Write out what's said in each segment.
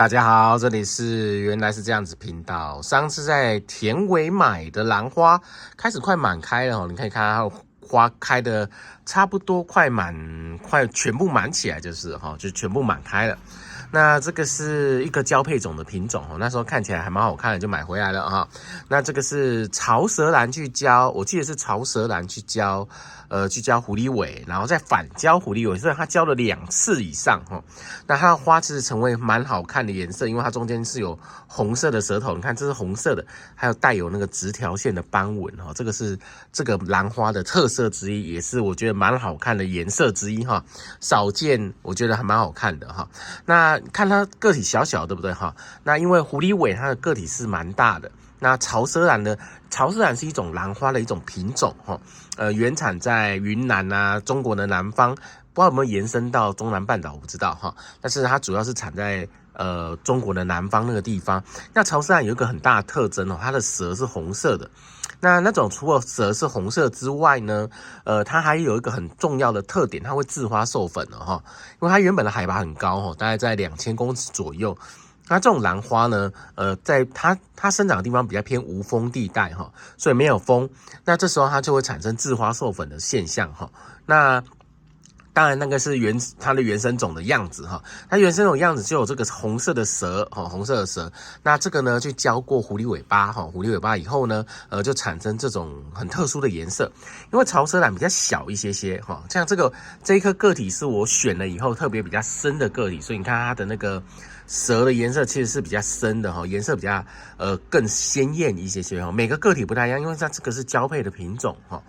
大家好，这里是原来是这样子频道。上次在田尾买的兰花开始快满开了，你可以看它的花开的差不多快全部满起来，就全部满开了。那这个是一个交配种的品种，那时候看起来还蛮好看的，就买回来了哈。那这个是潮蛇兰去交，我记得是潮蛇兰去交狐狸尾，然后再反交狐狸尾，所以它交了2次以上哈。那它的花其实成为蛮好看的颜色，因为它中间是有红色的舌头，你看这是红色的，还有带有那个直条线的斑纹哈。这个是这个兰花的特色之一，也是我觉得蛮好看的颜色之一哈。少见，我觉得还蛮好看的哈。那看它个体小小，对不对哈？那因为狐狸尾它的个体是蛮大的。那潮蛇兰是一种兰花的一种品种哈，原产在云南啊，中国的南方，不知道有没有延伸到中南半岛，我不知道哈。但是它主要是产在中国的南方那个地方。那潮蛇兰有一个很大的特征哦，它的舌是红色的。那种除了舌是红色之外呢，它还有一个很重要的特点，它会自花授粉哈，因为它原本的海拔很高哈，大概在2000公尺左右。那这种兰花呢，在它生长的地方比较偏无风地带哈，所以没有风，那这时候它就会产生自花授粉的现象哈。那当然，那个是它的原生种的样子哈，它原生种样子就有这个红色的舌哈，红色的舌。那这个呢，就交过狐狸尾巴哈，狐狸尾巴以后呢，就产生这种很特殊的颜色。因为潮蛇兰比较小一些哈，像这一颗个体是我选了以后特别比较深的个体，所以你看它的那个蛇的颜色其实是比较深的哈，颜色比较更鲜艳一些哈。每个个体不太一样，因为它这个是交配的品种哈。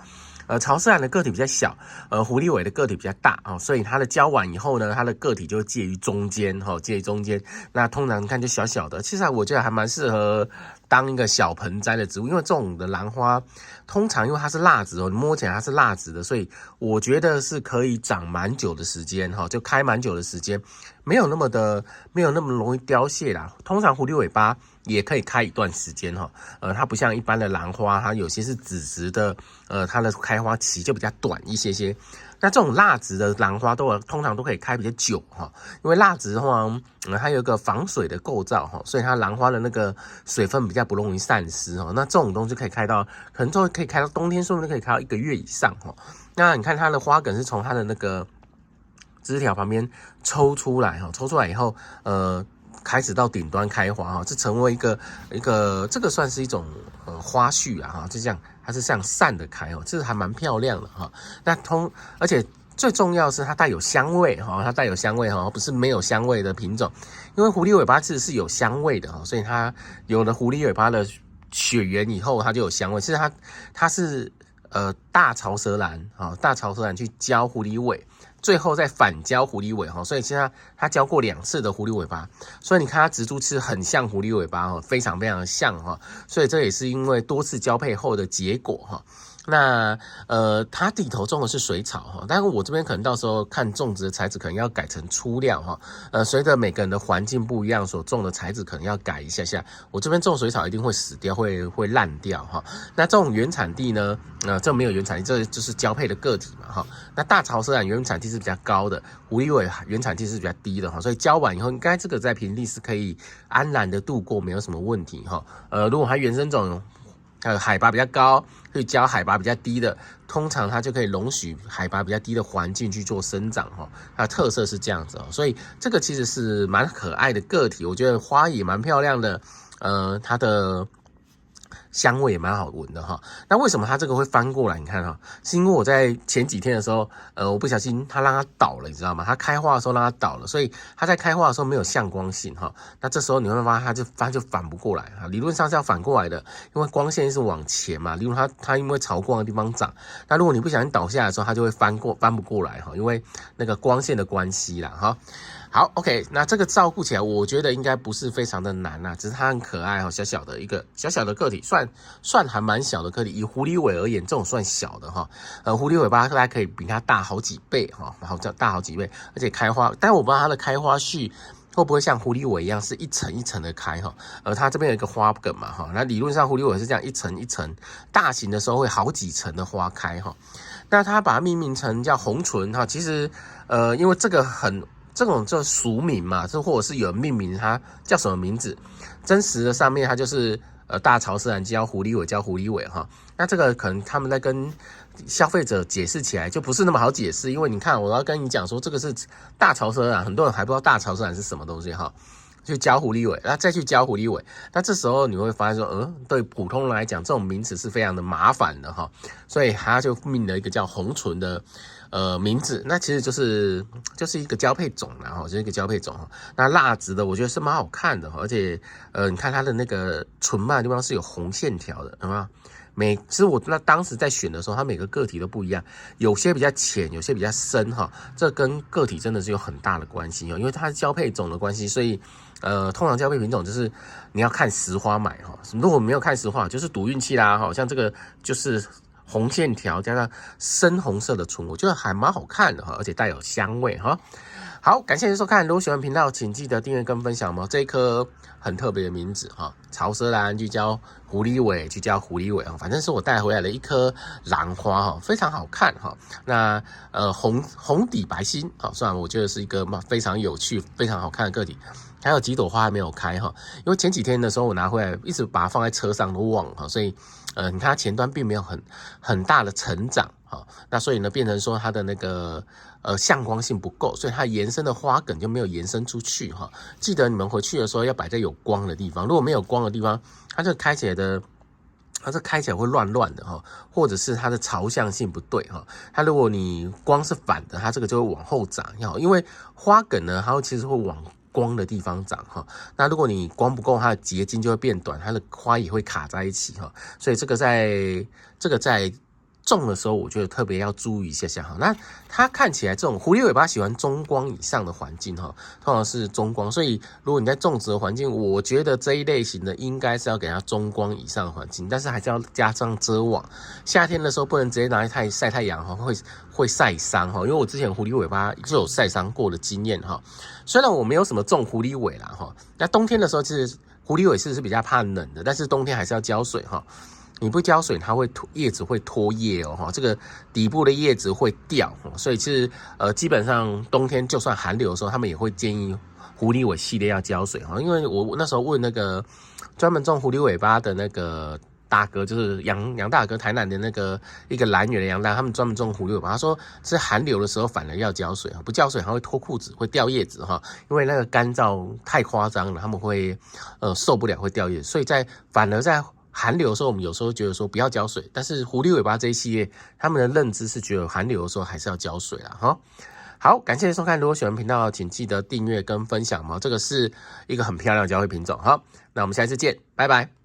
潮蛇兰的个体比较小，狐狸尾的个体比较大哦，所以它的交完以后呢，它的个体就介于中间哈，介于中间。那通常看就小小的，其实我觉得还蛮适合当一个小盆栽的植物，因为这种的兰花通常因为它是蜡质哦，你摸起来它是蜡质的，所以我觉得是可以长蛮久的时间哈，就开蛮久的时间，没有那么容易凋谢啦。通常狐狸尾巴也可以开一段时间哈，它不像一般的兰花，它有些是紫质的，它的开花期就比较短一些。那这种蜡质的兰花通常都可以开比较久哈，因为蜡质的话，它有一个防水的构造哈，所以它兰花的那个水分比较不容易散失哈。那这种东西可以开到，可能可以开到冬天，说不定可以开到1个月以上哈。那你看它的花梗是从它的那个枝条旁边抽出来哈，抽出来以后，开始到顶端开花哈，这成为一个这个算是一种花序啊哈，就这样，它是这样散的开哦，这是还蛮漂亮的哈。而且最重要是它带有香味哈，它带有香味哈，不是没有香味的品种。因为狐狸尾巴其实是有香味的哈，所以它有了狐狸尾巴的血缘以后，它就有香味。其实它是大潮蛇兰啊，大潮蛇兰去交狐狸尾。最后再反交狐狸尾哈，所以其实它交过2次的狐狸尾巴，所以你看它植株是很像狐狸尾巴哈，非常非常的像哈，所以这也是因为多次交配后的结果哈。那它底头种的是水草哈，但是我这边可能到时候看种植的材质可能要改成粗料哈，随着每个人的环境不一样，所种的材质可能要改一下。我这边种水草一定会死掉，会烂掉哈。那这种原产地呢，这没有原产地，这就是交配的个体嘛哈。那大潮蛇兰原产地是比较高的，狐狸尾原产地是比较低的哈，所以交完以后，应该这个在平地是可以安然的度过，没有什么问题哈。如果它原生种海拔比较高，去交海拔比较低的，通常它就可以容许海拔比较低的环境去做生长哈。它的特色是这样子哦，所以这个其实是蛮可爱的个体，我觉得花也蛮漂亮的，它的香味也蛮好闻的哈。那为什么它这个会翻过来？你看哈，是因为我在前几天的时候，我不小心它让它倒了，你知道吗？它开花的时候让它倒了，所以它在开花的时候没有向光性哈。那这时候你会发现它就反不过来哈。理论上是要反过来的，因为光线是往前嘛。例如它因为朝光的地方长，那如果你不小心倒下来的时候，它就会翻不过来哈，因为那个光线的关系啦哈。好 ，OK， 那这个照顾起来，我觉得应该不是非常的难啦，只是它很可爱哈，小小的一个小小的个体，算还蛮小的个体。以狐狸尾而言，这种算小的哈。狐狸尾巴大概可以比它大好几倍哈，大好几倍，而且开花，但我不知道它的开花序会不会像狐狸尾一样是一层一层的开哈。它这边有一个花梗嘛哈，那理论上狐狸尾是这样一层一层，大型的时候会好几层的花开哈。那它把它命名成叫红唇哈，其实因为这这种叫俗名嘛，这或者是有人命名它叫什么名字，真实的上面它就是大潮湿兰叫狐狸尾叫狐狸尾哈。那这个可能他们在跟消费者解释起来就不是那么好解释，因为你看我要跟你讲说这个是大潮湿兰，很多人还不知道大潮湿兰是什么东西哈。去教狐狸尾，然后再去教狐狸尾，那这时候你会发现说，对普通人来讲，这种名词是非常的麻烦的哈，所以他就命了一个叫红唇的名字，那其实就是一个交配种啦哈，就是一个交配种哈。那蜡质的我觉得是蛮好看的哈，而且你看它的那个唇瓣的地方是有红线条的，有没有？其实我当时在选的时候，它每个个体都不一样，有些比较浅，有些比较深哈，这跟个体真的是有很大的关系哦，因为它是交配种的关系，所以通常交配品种就是你要看实花买哈，如果没有看实花，就是赌运气啦哈，像这个就是红线条加上深红色的唇，我觉得还蛮好看的哈，而且带有香味哈。好，感谢您收看，如果喜欢频道，请记得订阅跟分享哦。这一颗很特别的名字哈，潮蛇兰就叫狐狸尾，就叫狐狸尾啊，反正是我带回来的一颗兰花哈，非常好看哈。那红底白心啊，虽然我觉得是一个非常有趣、非常好看的个体。还有几朵花还没有开哈，因为前几天的时候我拿回来，一直把它放在车上都忘了哈，所以你看它前端并没有很大的成长哈，那所以呢变成说它的那个向光性不够，所以它延伸的花梗就没有延伸出去哈。记得你们回去的时候要摆在有光的地方，如果没有光的地方，它这开起来会乱乱的哈，或者是它的朝向性不对哈。它如果你光是反的，它这个就会往后长，因为花梗呢，它其实会往光的地方长哈，那如果你光不够，它的结晶就会变短，它的花也会卡在一起哈，所以这个在种的时候，我觉得特别要注意一下下哈。那它看起来这种狐狸尾巴喜欢中光以上的环境哈，通常是中光，所以如果你在种植的环境，我觉得这一类型的应该是要给它中光以上的环境，但是还是要加上遮网。夏天的时候不能直接拿来晒太阳哈，会晒伤哈，因为我之前狐狸尾巴就有晒伤过的经验哈。虽然我没有什么种狐狸尾啦哈，那冬天的时候其实狐狸尾是比较怕冷的，但是冬天还是要浇水哈。你不浇水，它叶子会脱叶哦，这个底部的叶子会掉，所以其实基本上冬天就算寒流的时候，他们也会建议狐狸尾系列要浇水哈。因为我那时候问那个专门种狐狸尾巴的那个大哥，就是杨大哥，台南的那个一个兰园的杨大，他们专门种狐狸尾巴，他说是寒流的时候反而要浇水，不浇水它会脱裤子，会掉叶子哈，因为那个干燥太夸张了，他们会受不了会掉叶子，所以反而在寒流的时候，我们有时候觉得说不要浇水，但是狐狸尾巴这一系列，他们的认知是觉得寒流的时候还是要浇水啦哈。好，感谢收看，如果喜欢频道，请记得订阅跟分享嘛，这个是一个很漂亮的交配品种。好，那我们下次见，拜拜。